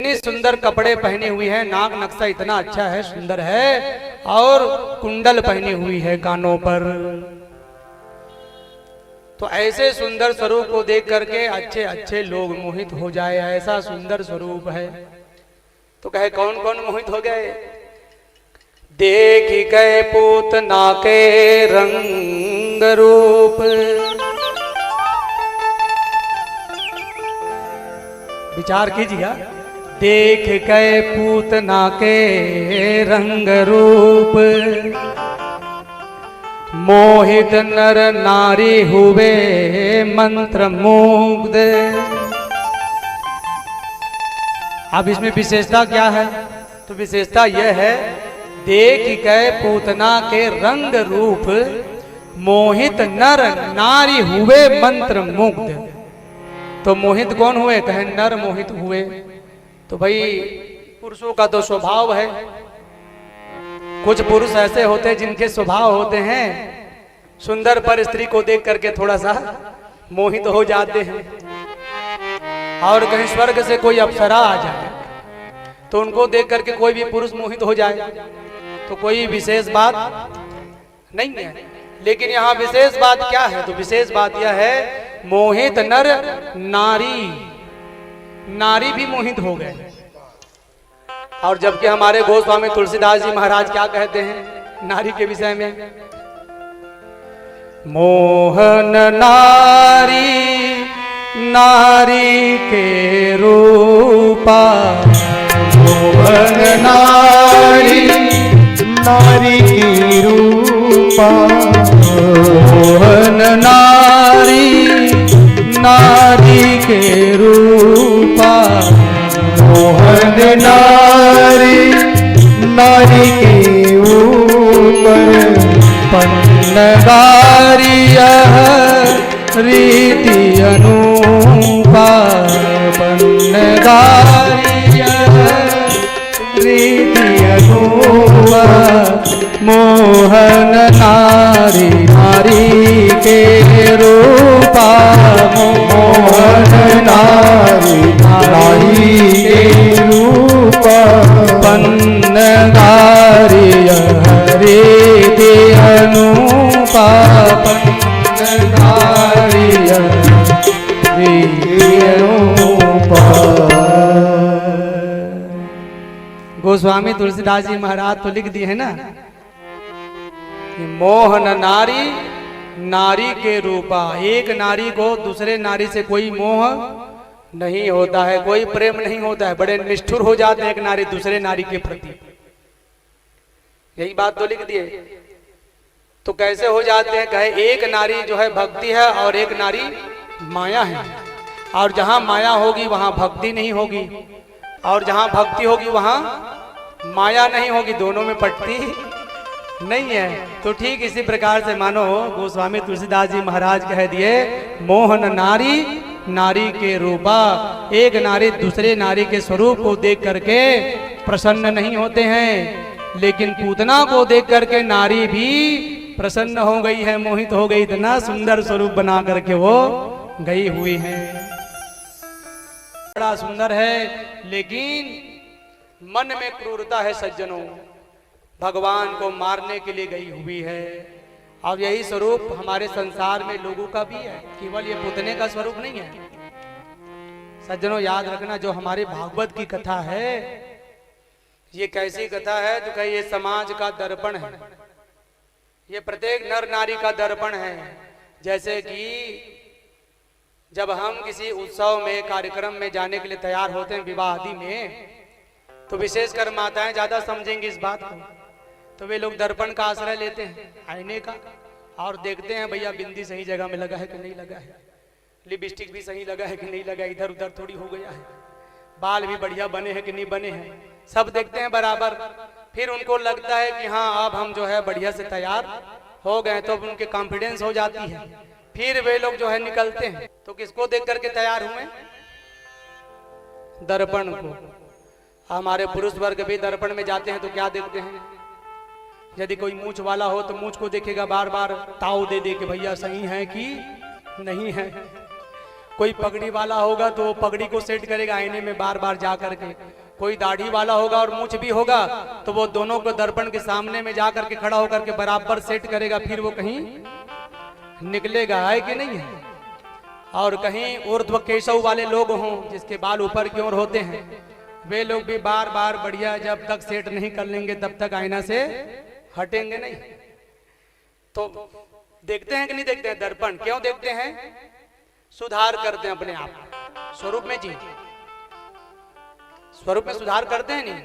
इतनी सुंदर कपड़े पहनी हुई है, नाक नक्शा इतना अच्छा है, सुंदर है, और कुंडल पहनी हुई है कानों पर। तो ऐसे सुंदर स्वरूप को देख करके अच्छे अच्छे लोग मोहित हो जाए, ऐसा सुंदर स्वरूप है। तो कहे कौन कौन मोहित हो गए? देखी गए पूतना के रंग रूप, विचार कीजिए। देख गए पूतना के रंग रूप, मोहित नर नारी हुए मंत्र मुग्ध। अब इसमें विशेषता क्या है? तो विशेषता यह है, देख गए पूतना के रंग रूप, मोहित नर नारी हुए मंत्र मुग्ध। तो मोहित कौन हुए? कहे नर मोहित हुए। तो भाई पुरुषों का तो स्वभाव है, कुछ पुरुष ऐसे होते हैं जिनके स्वभाव होते हैं सुंदर पर स्त्री को देख करके थोड़ा सा मोहित हो जाते हैं। और कहीं स्वर्ग से कोई अप्सरा आ जाए तो उनको देख करके कोई भी पुरुष मोहित हो जाए, तो कोई विशेष बात नहीं है। लेकिन यहाँ विशेष बात क्या है? तो विशेष बात यह है, मोहित नर नारी, नारी भी मोहित हो गए। और जबकि हमारे गोस्वामी तुलसीदास जी महाराज क्या कहते हैं नारी के विषय में? मोहन नारी नारी के रूपा, मोहन नारी नारी की रूपा, मोहन नारी नारी के रूपा, मोहन नारी नारी के ऊपर पन्नगारिय रीति अनूपा, पन्नगारिय रीति अनूपा। मोहन नारी नारी के रूपा, मोहन नारी नारी के रूपा, पन्नगारिय रीति अनूपा, पन्नगारिय रीति अनूपा। गोस्वामी तुलसीदास जी महाराज तो लिख दिए है ना कि मोहन नारी नारी के रूपा। एक नारी को दूसरे नारी से कोई मोह नहीं होता है, कोई प्रेम नहीं होता है, बड़े निष्ठुर हो जाते हैं एक नारी दूसरे नारी के प्रति। यही बात तो लिख दिए। तो कैसे हो जाते हैं? कहे एक नारी जो है भक्ति है और एक नारी माया है, और जहां माया होगी वहां भक्ति नहीं होगी, और जहां भक्ति होगी वहां माया नहीं होगी, दोनों में पटती नहीं है। तो ठीक इसी प्रकार से मानो गोस्वामी तुलसीदास जी महाराज कह दिए, मोहन नारी नारी के रूपा। एक नारी दूसरे नारी के स्वरूप को देख करके प्रसन्न नहीं होते हैं, लेकिन पूतना को देख करके नारी भी प्रसन्न हो गई है, मोहित हो गई। इतना सुंदर स्वरूप बना करके वो गई हुई है, बड़ा सुंदर है। लेकिन मन में क्रूरता है सज्जनों, भगवान को मारने के लिए गई हुई है। और यही स्वरूप हमारे संसार में लोगों का भी है, केवल ये पुतने का स्वरूप नहीं है। सज्जनों याद रखना, जो हमारे भागवत की कथा है, ये कैसी कथा है? तो कहीं ये समाज का दर्पण है, ये प्रत्येक नर नारी का दर्पण है। जैसे कि जब हम किसी उत्सव में कार्यक्रम में जाने के लिए तैयार होते हैं, विवाह आदि में, तो विशेषकर माताएं ज्यादा समझेंगी इस बात को। तो वे लोग दर्पण का आश्रय लेते हैं, आईने का, और देखते हैं भैया बिंदी सही जगह में लगा है कि नहीं लगा है, लिपस्टिक भी सही लगा है कि नहीं लगा, इधर उधर थोड़ी हो गया है, बाल भी बढ़िया बने हैं कि नहीं बने हैं, सब देखते हैं बराबर। फिर उनको लगता है कि हाँ अब हम जो है बढ़िया से तैयार हो गए, तो उनके कॉन्फिडेंस हो जाती है। फिर वे लोग जो है निकलते हैं, तो किसको देख करके तैयार हुए? दर्पण को। हमारे पुरुष वर्ग भी दर्पण में जाते हैं तो क्या देखते हैं? यदि कोई मूछ वाला हो तो मूछ को देखेगा, बार बार ताव दे दे के भैया सही है कि नहीं है। कोई पगड़ी वाला होगा तो वो पगड़ी को सेट करेगा आईने में बार बार जा करके, कोई दाढ़ी वाला होगा और मूंछ भी होगा तो वो दोनों को दर्पण के सामने में जा करके खड़ा होकर के बराबर सेट करेगा, फिर वो कहीं निकलेगा, है कि नहीं है। और कहीं ऊर्ध्व केशव वाले लोग हों जिसके बाल ऊपर की ओर होते हैं, वे लोग भी बार बार बढ़िया जब तक सेट नहीं कर लेंगे तब तक आईना से हटेंगे नहीं। तो देखते हैं कि नहीं देखते हैं दर्पण, क्यों देखते हैं? सुधार करते हैं अपने आप स्वरूप में जी, स्वरूप में सुधार करते हैं नहीं,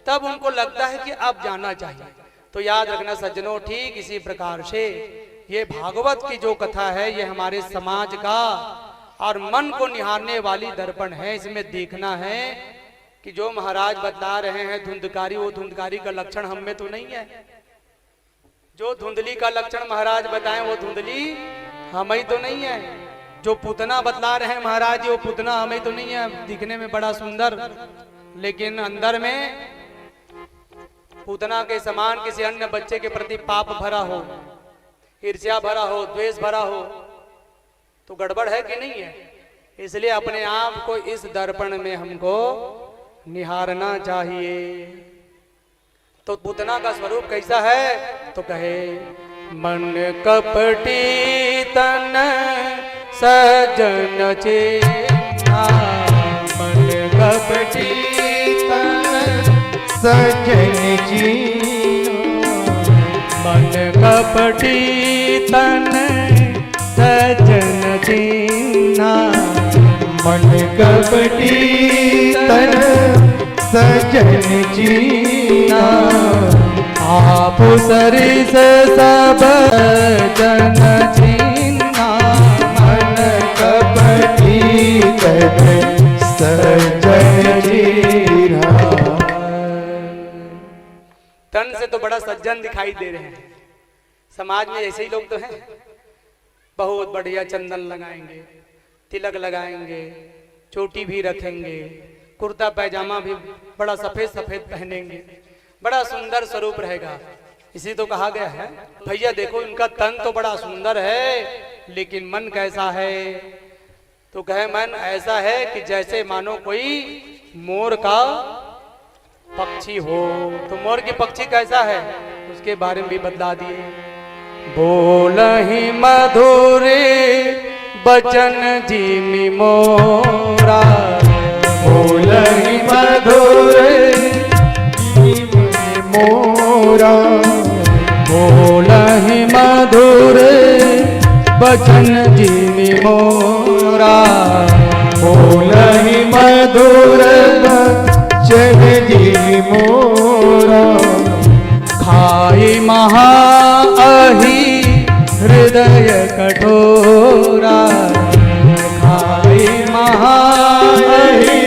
तब उनको लगता है कि अब जाना चाहिए। तो याद रखना सज्जनों, ठीक इसी प्रकार से ये भागवत की जो कथा है ये हमारे समाज का और मन को निहारने वाली दर्पण है। इसमें देखना है कि जो महाराज बतला रहे हैं धुंधकारी, वो धुंधकारी का लक्षण हम में तो नहीं है। जो धुंधली का लक्षण महाराज बताएं वो धुंधली हम ही तो नहीं है। जो पुतना बतला रहे हैं महाराज जी वो पुतना हमें तो नहीं है, दिखने में बड़ा सुंदर लेकिन अंदर में पुतना के समान किसी अन्य बच्चे के प्रति पाप भरा हो, ईर्ष्या भरा हो, द्वेष भरा हो, तो गड़बड़ है कि नहीं है। इसलिए अपने आप को इस दर्पण में हमको निहारना चाहिए। तो पुतना का स्वरूप कैसा है? तो कहे मन कपटी तन सजन चेना, मन कपटी तन सजन चीना, मन कपटी तन सजन चेना, मन कपटी तन सजन चीना, आप सरिस सब जन चीना, मन कपटी तन सजन चीना। तन से तो बड़ा सज्जन दिखाई दे रहे हैं, समाज में ऐसे ही लोग तो हैं, बहुत बढ़िया चंदन लगाएंगे, तिलक लगाएंगे, चोटी भी रखेंगे, कुर्ता पैजामा भी बड़ा सफेद सफेद पहनेंगे, बड़ा सुंदर स्वरूप रहेगा। इसी तो कहा गया है भैया देखो इनका तन तो बड़ा सुंदर है लेकिन मन कैसा है? तो कहे मन ऐसा है कि जैसे मानो कोई मोर का पक्षी हो। तो मोर की पक्षी कैसा है उसके बारे में भी बतला दिए। बोलहि मधुरे बचन जिमि मोरा, बोलहि मधुरे जिमि मोरा, बोलहि मधुरे बचन जिमि मोरा, बोलहि मधुर बचन जिमि मोरा, खाई महा अहि हृदय कठोरा, खाई महा अहि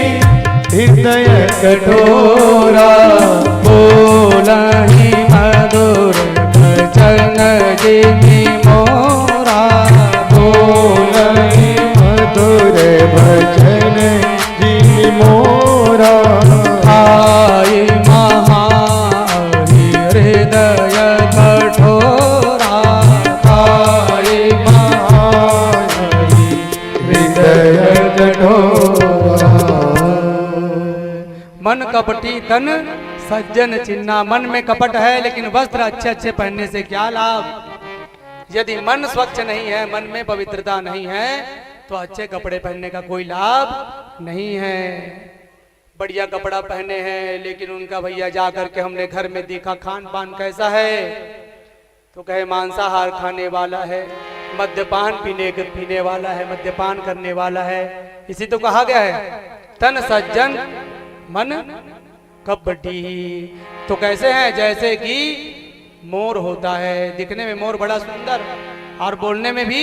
हृदय कठोरा, बोलहि मधुर बचन जिमि मोरा, बोलहि मधुर बचन जिमि मोरा, खाई महा अहि हृदय कठोरा, खाई महा हृदय कठोरा। मन कपटी तन सज्जन चिन्ना। मन में कपट है लेकिन वस्त्र अच्छे अच्छे पहनने से क्या लाभ? यदि मन स्वच्छ नहीं है, मन में पवित्रता नहीं है तो अच्छे कपड़े पहनने का कोई लाभ नहीं है। बढ़िया कपड़ा पहने हैं लेकिन उनका भैया जा करके हमने घर में देखा खान पान कैसा है, तो कहे मांसाहार खाने वाला है, मद्यपान पीने वाला है, मद्यपान करने वाला है। इसी तो कहा गया है तन सज्जन मन कपटी। तो कैसे हैं? जैसे कि मोर होता है, दिखने में मोर बड़ा सुंदर और बोलने में भी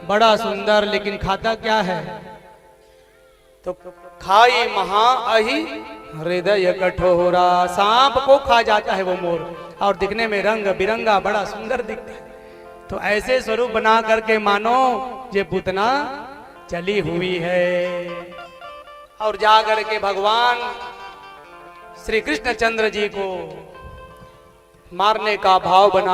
बड़ा सुंदर, लेकिन खाता क्या है? तो खाई महा अहि हृदय कठोरा। सांप को खा जाता है वो मोर और दिखने में रंग बिरंगा बड़ा सुंदर दिखता है। तो ऐसे स्वरूप बना करके मानो ये पुतना चली हुई है। और जाकर के भगवान श्री कृष्णचंद्र जी को मारने का भाव बना